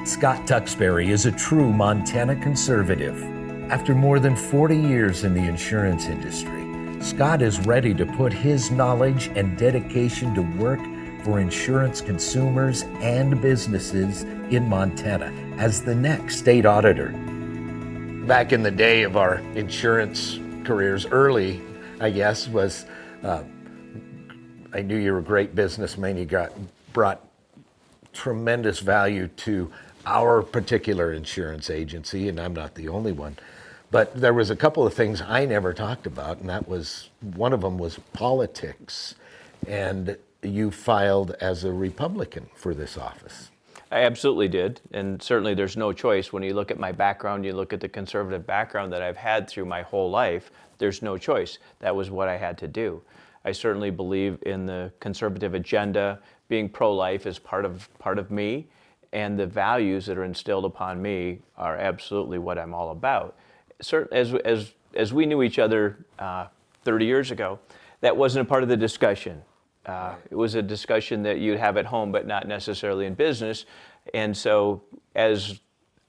Scott Tuxbury is a true Montana conservative. After more than 40 years in the insurance industry, Scott is ready to put his knowledge and dedication to work for insurance consumers and businesses in Montana as the next state auditor. Back in the day of our insurance careers, early, I guess, was I knew you were a great businessman. You brought tremendous value to our particular insurance agency, and I'm not the only one. But there was a couple of things I never talked about, and that was, one of them was politics. And you filed as a Republican for this office. I absolutely did, and certainly there's no choice. When you look at my background, you look at the conservative background that I've had through my whole life, there's no choice. That was what I had to do. I certainly believe in the conservative agenda. Being pro-life is part of me, and the values that are instilled upon me are absolutely what I'm all about. As we knew each other 30 years ago, that wasn't a part of the discussion. It was a discussion that you'd have at home, but not necessarily in business. And so as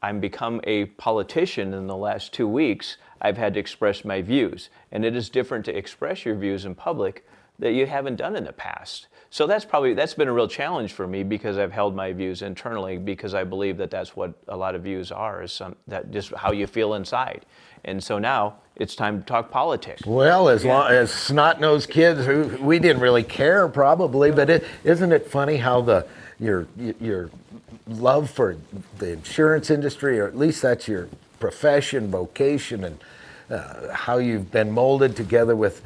I'm become a politician in the last 2 weeks, I've had to express my views. And it is different to express your views in public that you haven't done in the past. So that's been a real challenge for me, because I've held my views internally, because I believe that that's what a lot of views are, is that just how you feel inside. And so now it's time to talk politics. Well, as long as snot-nosed kids, we didn't really care probably, but isn't it funny how your love for the insurance industry, or at least that's your profession, vocation, and how you've been molded together with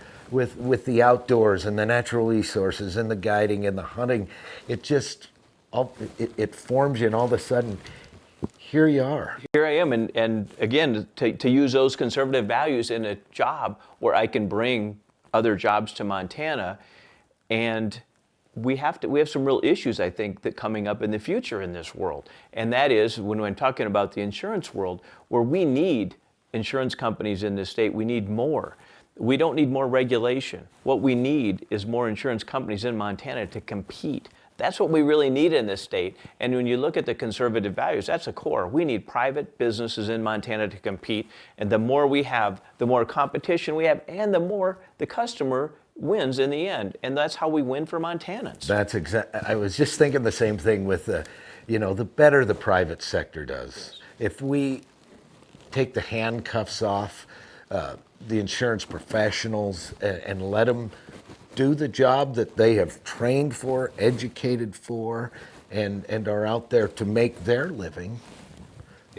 the outdoors and the natural resources and the guiding and the hunting, it forms you, and all of a sudden, here you are. Here I am, and again, to use those conservative values in a job where I can bring other jobs to Montana. And we have some real issues, I think, that coming up in the future in this world. And that is, when I'm talking about the insurance world, where we need insurance companies in this state, we need more. We don't need more regulation. What we need is more insurance companies in Montana to compete. That's what we really need in this state. And when you look at the conservative values, that's a core. We need private businesses in Montana to compete. And the more we have, the more competition we have, and the more the customer wins in the end. And that's how we win for Montanans. That's I was just thinking the same thing with the better the private sector does. If we take the handcuffs off the insurance professionals and let them do the job that they have trained for, educated for, and are out there to make their living,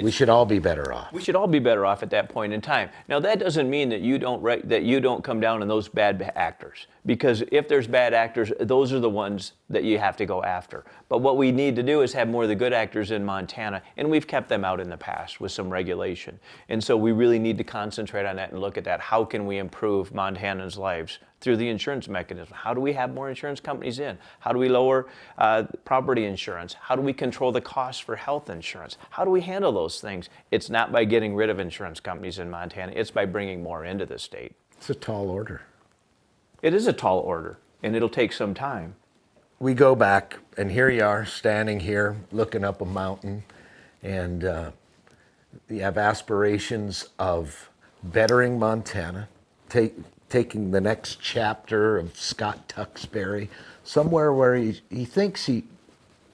we should all be better off. We should all be better off at that point in time. Now, that doesn't mean that you don't come down on those bad actors, because if there's bad actors, those are the ones that you have to go after. But what we need to do is have more of the good actors in Montana, and we've kept them out in the past with some regulation. And so we really need to concentrate on that and look at that. How can we improve Montanans' lives through the insurance mechanism? How do we have more insurance companies in? How do we lower property insurance? How do we control the costs for health insurance? How do we handle those things? It's not by getting rid of insurance companies in Montana. It's by bringing more into the state. It's a tall order. It is a tall order, and it'll take some time. We go back, and here you are, standing here, looking up a mountain, and you have aspirations of bettering Montana, taking the next chapter of Scott Tuxbury, somewhere where he thinks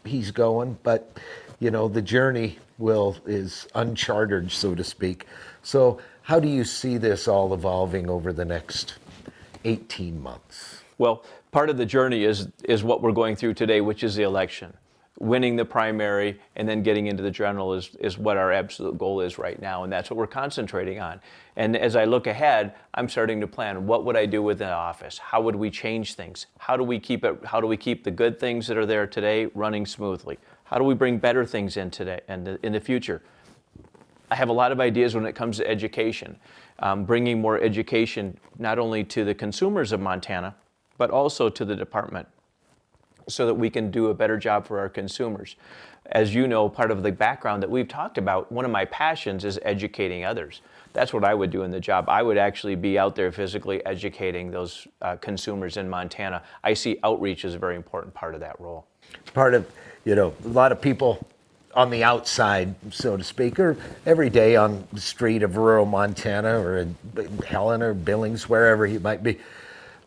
he's going, but the journey is uncharted, so to speak. So how do you see this all evolving over the next 18 months? Well, part of the journey is what we're going through today, which is the election. Winning the primary and then getting into the general is what our absolute goal is right now, and that's what we're concentrating on. And as I look ahead, I'm starting to plan, what would I do with the office? How would we change things? How do we keep the good things that are there today running smoothly? How do we bring better things in today and in the future? I have a lot of ideas when it comes to education, bringing more education not only to the consumers of Montana, but also to the department, so that we can do a better job for our consumers. As you know, part of the background that we've talked about, one of my passions is educating others. That's what I would do in the job. I would actually be out there physically educating those consumers in Montana. I see outreach as a very important part of that role. Part of, a lot of people on the outside, so to speak, or every day on the street of rural Montana or in Helen or Billings, wherever he might be.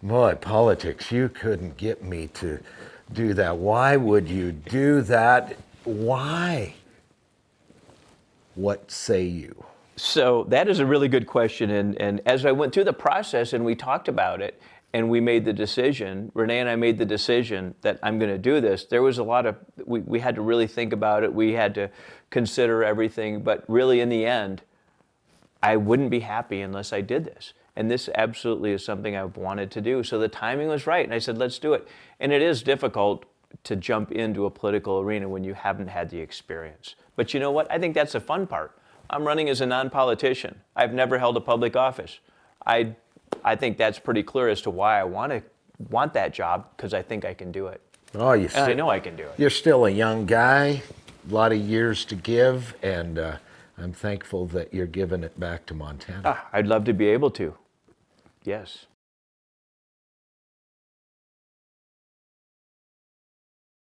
Boy, politics, you couldn't get me to do that. Why would you do that? Why? What say you? So that is a really good question. And as I went through the process and we talked about it and we made the decision, Renee and I made the decision that I'm going to do this, there was a lot of, we had to really think about it. We had to consider everything. But really, in the end, I wouldn't be happy unless I did this. And this absolutely is something I've wanted to do. So the timing was right. And I said, let's do it. And it is difficult to jump into a political arena when you haven't had the experience. But you know what? I think that's the fun part. I'm running as a non-politician. I've never held a public office. I think that's pretty clear as to why I want that job, because I think I can do it. Oh, and I know I can do it. You're still a young guy, a lot of years to give, and I'm thankful that you're giving it back to Montana. I'd love to be able to. Yes.